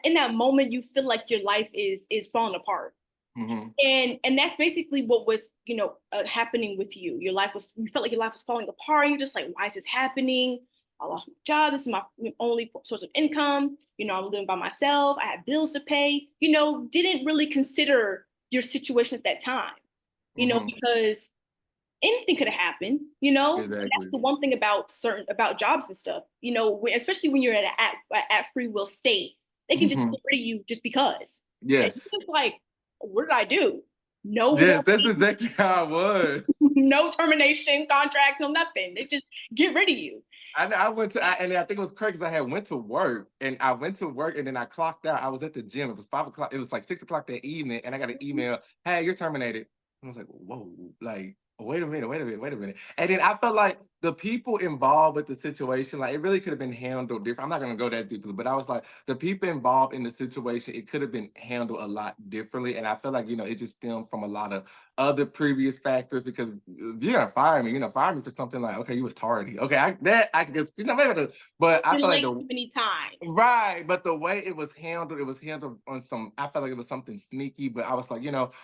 in that moment, you feel like your life is falling apart. Hmm. And that's basically what was, happening with you. You felt like your life was falling apart. And you're just like, why is this happening? I lost my job. This is my only source of income. I'm living by myself. I have bills to pay. Didn't really consider your situation at that time, Hmm. because anything could have happened, and that's Exactly. the one thing about jobs and stuff, especially when you're at free will state, they can just Hmm. get rid of you just because. And Yes. it's just like, what did I do? No Yes, that's warning, exactly how it was. no termination contract, no nothing. They just get rid of you. I went to, and I think it was crazy because I had went to work, and I went to work, and then I clocked out. I was at the gym. It was 5 o'clock. It was like 6 o'clock that evening, and I got an email. Hey, you're terminated. I was like, whoa, like, wait a minute, wait a minute, wait a minute. And then I felt like the people involved with the situation, like, it really could have been handled different. I'm not gonna go that deeply, but I was like, the people involved in the situation, it could have been handled a lot differently. And I feel like, it just stemmed from a lot of other previous factors because if you're gonna fire me, fire me for something like, okay, you was tardy. Okay, I can just, maybe, but I Been feel like late the too many times. right, but the way it was handled on some, I felt like it was something sneaky, but I was like,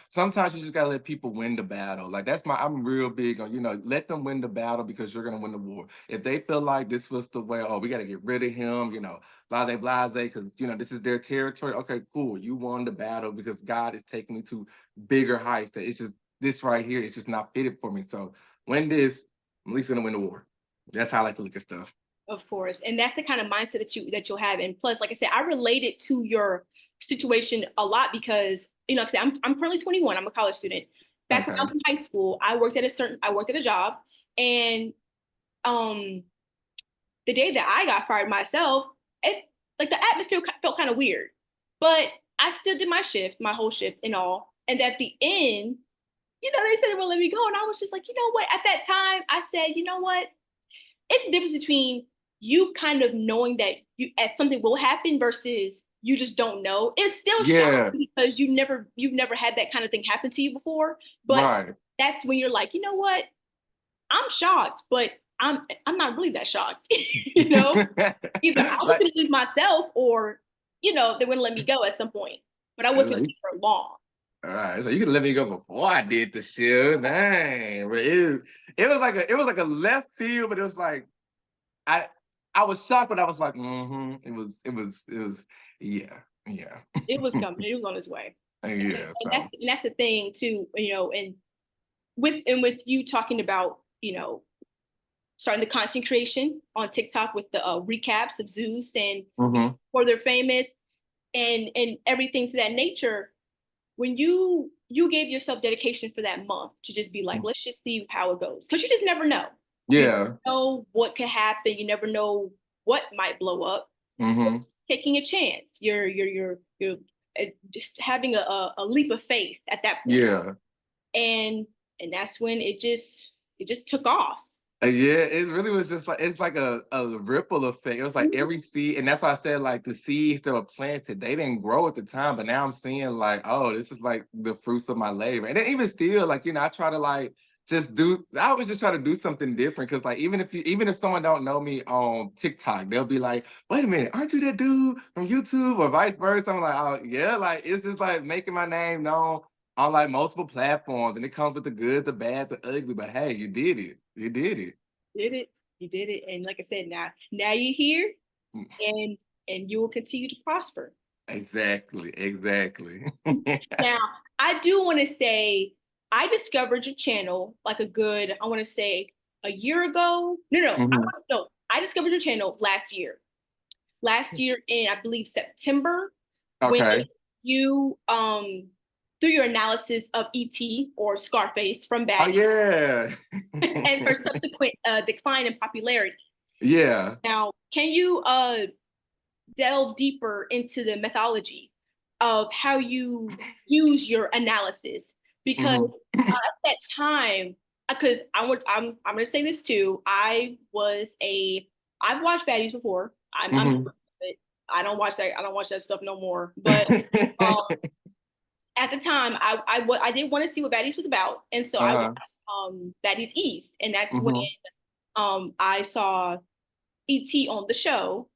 sometimes you just gotta let people win the battle. Like I'm real big on, let them win the battle because you're gonna win the war. If they feel like this was the way, oh, we gotta get rid of him, blase blase, because this is their territory. Okay, cool. You won the battle because God is taking me to bigger heights that it's just this right here, it's just not fitted for me. So win this, I'm at least gonna win the war. That's how I like to look at stuff. Of course. And that's the kind of mindset that you'll have. And plus, like I said, I related to your situation a lot because, like I said, I'm currently 21. I'm a college student. Back when I Okay. was in high school, I worked at a job, and um the day that I got fired myself, it like the atmosphere felt kind of weird. But I still did my shift, my whole shift and all. And at the end, they said they would let me go. And I was just like, you know what? At that time, I said, you know what? It's the difference between you kind of knowing that something will happen versus you just don't know. It's still Yeah, shocking because you've never had that kind of thing happen to you before. But right. that's when you're like, you know what? I'm shocked, but I'm not really that shocked. Either I was Like, gonna lose myself or, they wouldn't let me go at some point. But I it's wasn't gonna like, be for long. all right, so you can let me go before I did the shit. Dang, but it was like a left field, but it was like I I was shocked, but I was like, it was, yeah, yeah, It was coming. It was on its way. And, yeah. and that's So, and that's the thing too, and with you talking about, starting the content creation on TikTok with the recaps of Zeus and hmm. where they're famous and everything to that nature. When you gave yourself dedication for that month to just be like, let's just see how it goes, because you just never know. You Yeah. never know what could happen. You never know what might blow up. So Hmm. it's taking a chance. You're just having a leap of faith at that point, Yeah. and that's when it just took off. Yeah, it really was just like it's like a ripple effect. It was like every seed, and that's why I said like the seeds that were planted, they didn't grow at the time, but now I'm seeing like, oh, this is like the fruits of my labor. And then even still, like, I try to like I always just try to do something different. Cause like even if someone don't know me on TikTok, they'll be like, wait a minute, aren't you that dude from YouTube or vice versa? I'm like, oh yeah, like it's just like making my name known on like multiple platforms, and it comes with the good, the bad, the ugly. But hey, you did it. You did it. Did it, you did it, and like I said, now you're here, Mm, and you will continue to prosper. exactly, exactly. Now, I do want to say I discovered your channel like a good, I want to say a year ago. No, no, Mhm. no. I discovered your channel last year. Last year in, I believe, September, when Okay. you through your analysis of ET or Scarface from Oh Baddies yeah. and her subsequent decline in popularity. Yeah. Now, can you delve deeper into the methodology of how you use your analysis? Because Mhm. at that time, because I'm going to say this too, I've watched baddies before. I'm Mhm. I don't watch that. I don't watch that stuff no more. But um, at the time, I did want to see what baddies was about, and so I Uh-huh. watched Baddies East, and that's when Mhm. I saw ET on the show,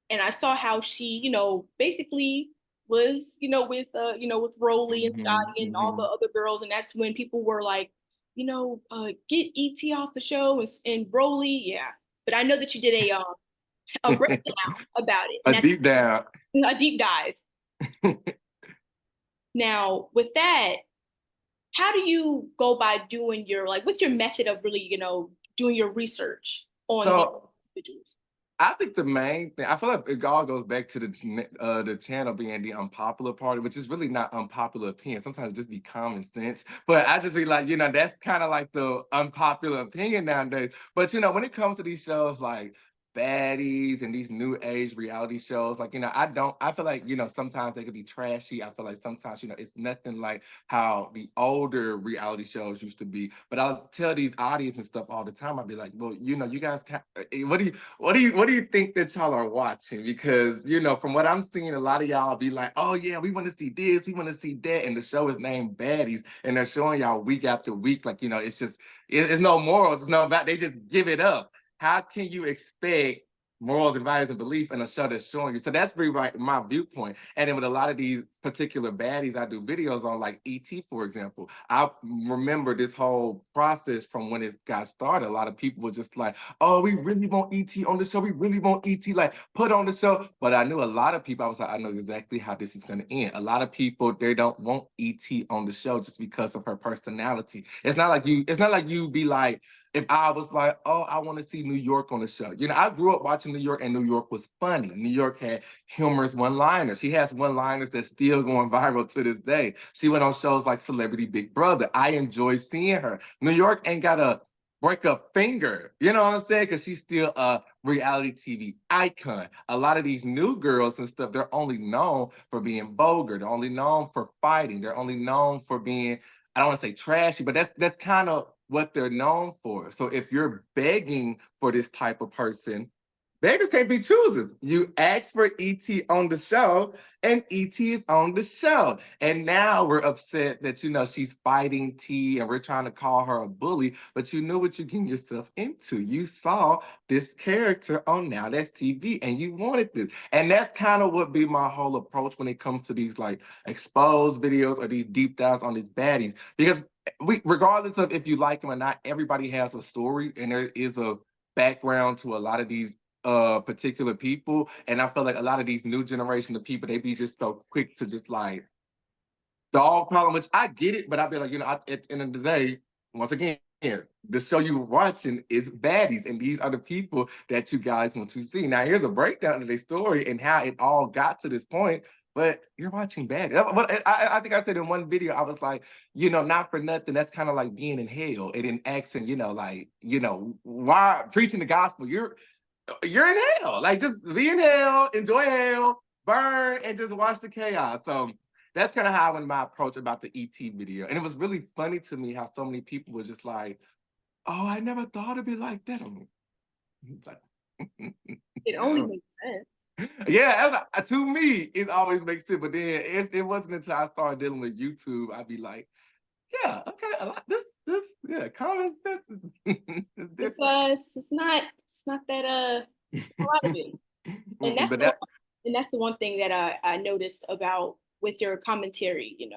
and I saw how she, basically was, with Rolly and Mhm, Scotty and all the mhm. other girls, and that's when people were like, get ET off the show and Rolly, yeah. But I know that you did a breakdown about it, A and that's deep down. a deep dive. Now, with that, how do you go by doing what's your method of really, doing your research on these So individuals? I think the main thing, I feel like it all goes back to the channel being the unpopular party, which is really not unpopular opinion. Sometimes it just be common sense. But I just be like, that's kind of like the unpopular opinion nowadays. But when it comes to these shows like baddies and these new age reality shows, like, I feel like, sometimes they could be trashy. I feel like sometimes, it's nothing like how the older reality shows used to be. But I'll tell these audience and stuff all the time. I'll be like, well, you guys can what do you think that y'all are watching? Because from what I'm seeing, a lot of y'all be like, oh yeah, we want to see this, we want to see that, and the show is named Baddies, and they're showing y'all week after week, like it's just it's no morals, it's no about they just give it up. How can you expect morals and values and belief in a show that's showing you? So that's really like my viewpoint. And then with a lot of these particular baddies I do videos on, like ET, for example, I remember this whole process from when it got started. A lot of people were just like, oh, we really want ET on the show. We really want ET, like, put on the show. But I knew a lot of people, I was like, I know exactly how this is going to end. A lot of people, they don't want ET on the show just because of her personality. It's not like you be like, if I was like, oh, I want to see New York on the show. I grew up watching New York, and New York was funny. New York had humorous one-liners. She has one-liners that's still going viral to this day. She went on shows like Celebrity Big Brother. I enjoy seeing her. New York ain't got a break a finger. You know what I'm saying? Because she's still a reality TV icon. A lot of these new girls and stuff, they're only known for being vulgar. They're only known for fighting. They're only known for being, I don't want to say trashy, but that's kind of what they're known for. So if you're begging for this type of person, beggars can't be choosers. You ask for ET on the show, and ET is on the show. And now we're upset that, she's fighting T and we're trying to call her a bully, but you knew what you're getting yourself into. You saw this character on Now That's TV and you wanted this. And that's kind of what be my whole approach when it comes to these like exposed videos or these deep dives on these baddies. Because regardless of if you like them or not, everybody has a story and there is a background to a lot of these particular people. And I feel like a lot of these new generation of people, they be just so quick to just like dog problem, which I get it, but I'd be like, at the end of the day, once again, the show you're watching is baddies, and these are the people that you guys want to see. Now, here's a breakdown of their story and how it all got to this point. But you're watching baddies. But I think I said in one video, I was like, not for nothing. That's kind of like being in hell and then asking, why preaching the gospel? You're in hell. Like, just be in hell, enjoy hell, burn, and just watch the chaos. So that's kind of how I went my approach about the ET video. And it was really funny to me how so many people was just like, oh, I never thought it'd be like that. I'm like, It only makes sense. yeah, to me, it always makes sense. But then it wasn't until I started dealing with YouTube, I'd be like, yeah, okay, a lot, yeah, common sense is different. It's not that a lot of it. And that's But the that, and that's the one thing that I noticed about with your commentary, and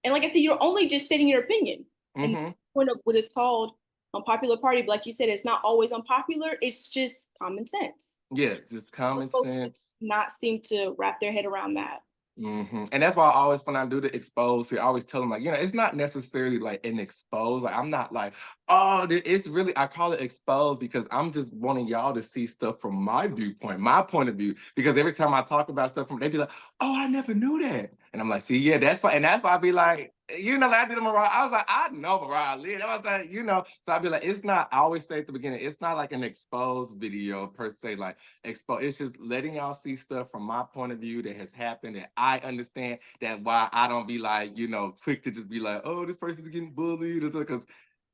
like I said, you're only just stating your opinion. And mhm. point of what is called unpopular party, but like you said, it's not always unpopular. It's just common sense. Yeah, just Most common folks just sense. not seem to wrap their head around that. And that's why I always, when I do the expose, I always tell them like, it's not necessarily like an expose. Like I'm not like, oh, it's really. I call it expose because I'm just wanting y'all to see stuff from my viewpoint, my point of view. Because every time I talk about stuff from, they be like, oh, I never knew that, and I'm like, see, yeah, that's why, and that's why I be like, I did Mariah. I was like, I know Mariah Lee. I was like, so I'd be like, it's not. I always say at the beginning, it's not like an exposed video per se, like expose. It's just letting y'all see stuff from my point of view that has happened that I understand. That why I don't be like, quick to just be like, oh, this person's getting bullied, because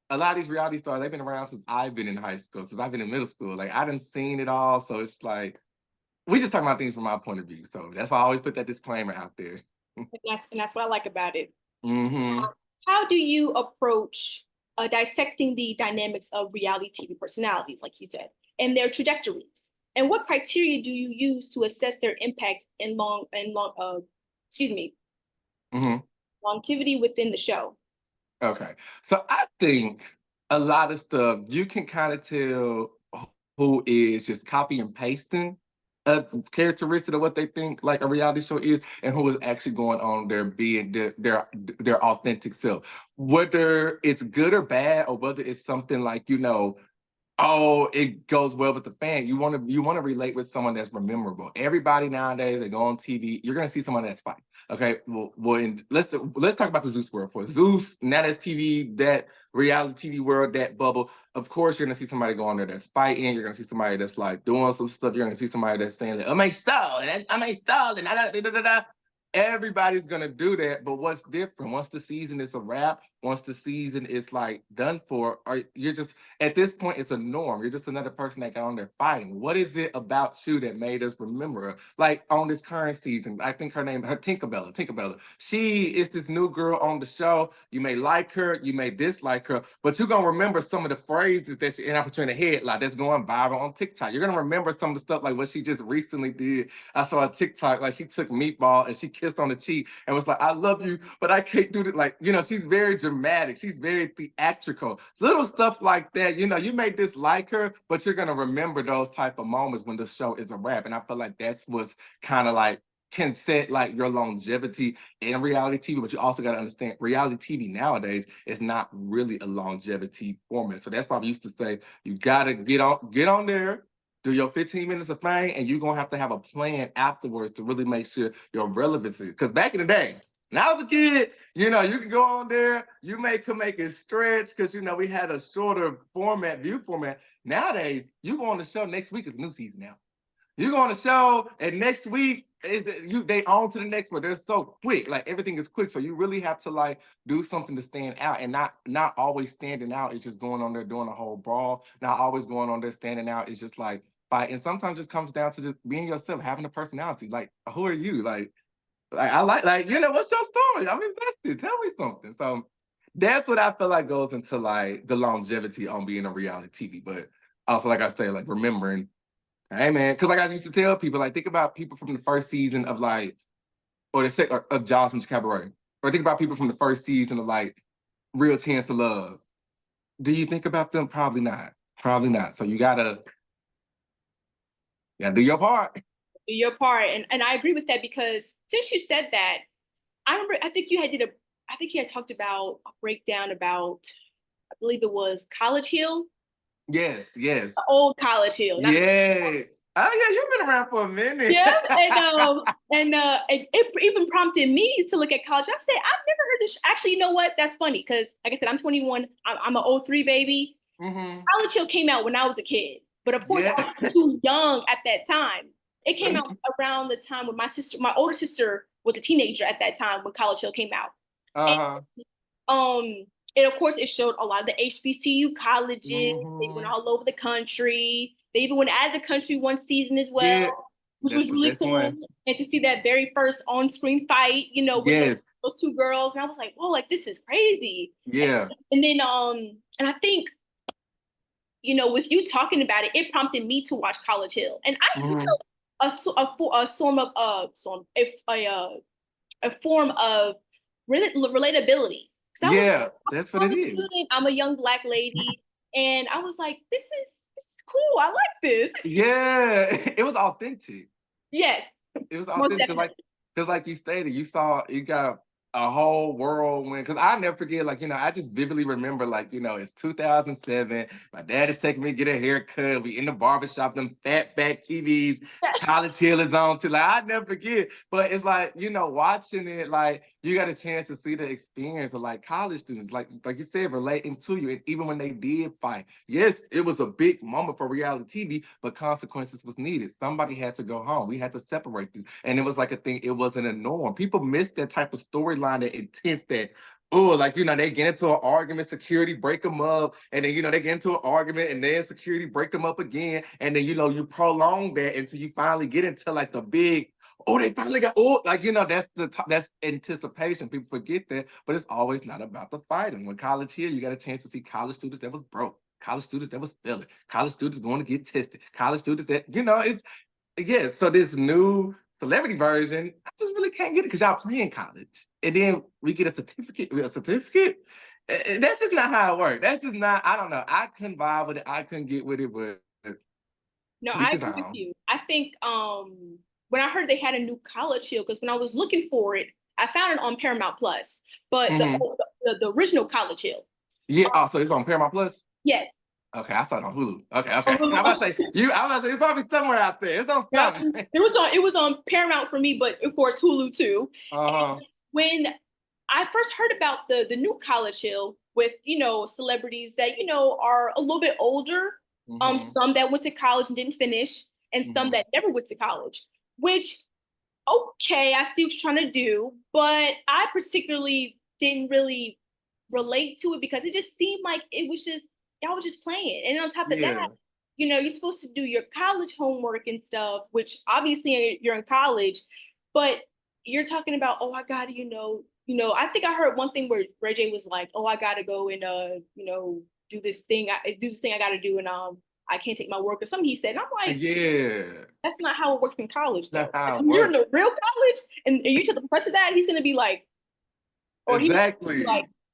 a lot of these reality stars, they've been around since I've been in high school, since I've been in middle school. Like I done seen it all, so it's like we just talking about things from my point of view. So that's why I always put that disclaimer out there. And that's what I like about it. hmm How do you approach dissecting the dynamics of reality TV personalities, like you said, and their trajectories? And what criteria do you use to assess their impact and excuse me, Mm-hmm. longevity within the show? Okay. So I think a lot of stuff you can kind of tell who is just copy and pasting a characteristic of what they think like a reality show is, and who is actually going on there being their authentic self. Whether it's good or bad, or whether it's something like, oh, it goes well with the fan. You want to relate with someone that's memorable. Everybody nowadays, they go on TV. You're gonna see someone that's fighting. Okay, let's talk about the Zeus world for Zeus. Now that TV, that reality TV world, that bubble. Of course, you're gonna see somebody go on there that's fighting. You're gonna see somebody that's like doing some stuff. You're gonna see somebody that's saying like, "I'm a star, and I'm a star, and da." Everybody's gonna do that, but what's different? Once the season is a wrap, once the season is like done for, or you're just at this point, it's a norm. You're just another person that got on there fighting. What is it about you that made us remember her? Like on this current season, I think her Tinkerbella. Tinkerbella. She is this new girl on the show. You may like her, you may dislike her, but you're gonna remember some of the phrases that she, and I put you in the headline that's going viral on TikTok. You're gonna remember some of the stuff like what she just recently did. I saw a TikTok like she took Meatball and she kissed on the cheek and was like, "I love you, but I can't do it." Like, she's very dramatic. She's very theatrical. Little stuff like that. You may dislike her, but you're gonna remember those type of moments when the show is a wrap. And I feel like that's what's kind of like can set like your longevity in reality TV. But you also got to understand reality TV nowadays is not really a longevity format. So that's why I used to say you gotta get on there, do your 15 minutes of fame, and you're gonna have to have a plan afterwards to really make sure your relevancy. Because back in the day, when I was a kid, you can go on there, could make it stretch because we had a shorter view format. Nowadays, you go on the show next week is a new season now. You go on the show, and next week they on to the next one. They're so quick, like everything is quick. So you really have to like do something to stand out, and not always standing out is just going on there doing a whole brawl. Not always going on there standing out is just like fight. And sometimes it just comes down to just being yourself, having a personality. Like who are you? Like I like what's your story? I'm invested. Tell me something. So that's what I feel like goes into like the longevity on being a reality TV, but also like I say, like remembering. Hey man, because like I used to tell people, like think about people from the first season of like, or the of Johnson's Cabaret, or think about people from the first season of like Real Chance to Love. Do you think about them? Probably not. Probably not. So you gotta do your part. Do your part, and I agree with that because since you said that, I remember I think you had talked about a breakdown about, I believe it was College Hill, Yes, yes. the old College Hill, not Yeah. Oh yeah, you've been around for a minute. yeah, it even prompted me to look at college. I said, I've never heard this. Actually, you know what? That's funny because, like I said, I'm 21. I'm an '03 baby. Hmm. College Hill came out when I was a kid, but of course, I Yeah. was too young at that time. It came out around the time when my older sister was a teenager at that time when College Hill came out. And Uh-huh. um, and of course, it showed a lot of the HBCU colleges. They went Hmm. all over the country. They even went out of the country one season as well, Yeah. which That's was the really best cool. one. And to see that very first on-screen fight, with Yes. those two girls, and I was like, "Whoa, like this is crazy." Yeah. And then, and I think, with you talking about it, it prompted me to watch College Hill, and I Hmm. a form of a form of relatability. Because I was Yeah. That's a what it college is. student, I'm a young Black lady, and I was like, this is cool. I like this. Yeah, it was authentic. Yes, It was most authentic definitely. because like you stated, you got a whole whirlwind. Because I never forget, like I just vividly remember, like it's 2007. My dad is taking me to get a haircut. We in the barbershop, them fat back TVs. College Hill is on too. Like I never forget. But it's like watching it, like you got a chance to see the experience of like college students, like you said, relating to you. And even when they did fight, yes, it was a big moment for reality TV, but consequences was needed. Somebody had to go home. We had to separate this. And it was like a thing, it wasn't a norm. People missed that type of storyline, that intense, that oh, like they get into an argument, security break them up, and then they get into an argument, and then security break them up again, and then you prolong that until you finally get into like the big. Oh, they finally got. Oh, like that's anticipation. People forget that, but it's always not about the fighting. When College Hill, you got a chance to see college students that was broke. college students that was failing, college students going to get tested, college students that, it's, yeah. So this new celebrity version, I just really can't get it because y'all play in college. And then we get a certificate, That's just not how it works. That's just not, I don't know. I couldn't vibe with it. I couldn't get with it, but No, to each I his agree with own. you. I think when I heard they had a new college show, because when I was looking for it, I found it on Paramount Plus, but Mhm. the original College Hill. Yeah. Oh, so it's on Paramount Plus? Yes. Okay, I saw it on Hulu. Okay, okay. I'm about to Oh, say it's probably somewhere out there. It's on yeah, something. it was on Paramount for me, but of course Hulu too. Uh-huh. And when I first heard about the new College Hill with celebrities that are a little bit older, Mm-hmm. some that went to college and didn't finish, and some Mm-hmm. that never went to college. Which okay, I see what you're trying to do, but I particularly didn't really relate to it because it just seemed like it was just y'all was just playing. And on top of that, Yeah. you're supposed to do your college homework and stuff, which obviously you're in college, but you're talking about, oh, I gotta, I think I heard one thing where Ray J was like, oh, I gotta go and do this thing I gotta do, and I can't take my work or something he said. And I'm like, Yeah. that's not how it works in college, though. That's how Like, it when you're in works. the real college and you tell the professor that, he's gonna be like, or he would be like, Exactly.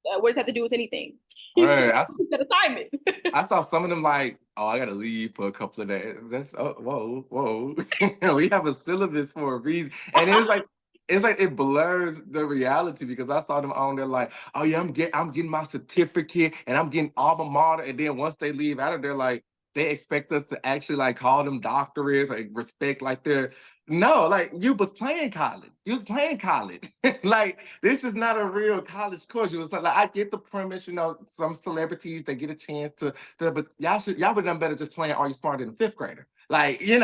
what does that have to do with anything? He's still Right. that assignment. I saw some of them like, oh, I gotta leave for a couple of days. That's whoa, whoa. We have a syllabus for a reason. And it's like it blurs the reality because I saw them on there like, oh yeah, I'm getting my certificate and I'm getting alma mater. And then once they leave out of there, like they expect us to actually like call them doctorates, like respect like their no, like you was playing college. You was playing college. Like this is not a real college course. You was like I get the premise, some celebrities they get a chance but y'all would have done better just playing Are You Smarter Than a Fifth Grader? Like, and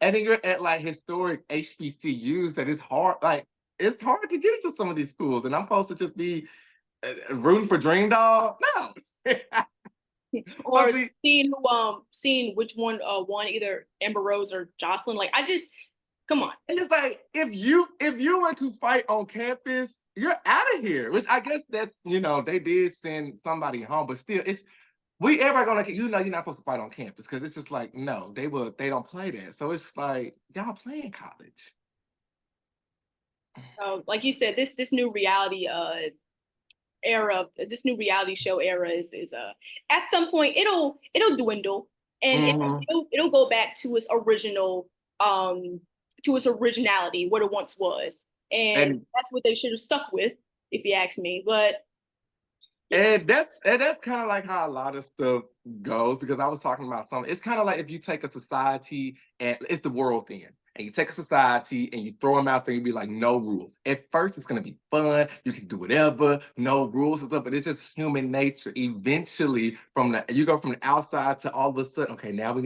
then you're at like historic HBCUs that it's hard to get into some of these schools. And I'm supposed to just be rooting for Dream Doll? No. Or Must be seeing which one won, either Amber Rose or Jocelyn. Like I just come on. and it's like if you were to fight on campus, you're out of here. Which I guess that's they did send somebody home, but still it's we everybody gonna you're not supposed to fight on campus because it's just like no, they don't play that. So it's like y'all playing college. Like you said, this new reality era, this new reality show era is at some point it'll dwindle, and Hmm. it'll go back to its original to its originality, what it once was, and And that's what they should have stuck with, if you ask me. But yeah. and that's kind of like how a lot of stuff goes because I was talking about something. It's kind of like if you take a society and it's the world then. And you take a society and you throw them out there, you be like, no rules. At first, it's gonna be fun. You can do whatever, no rules and stuff, but it's just human nature. Eventually, you go from the outside to all of a sudden, okay, now we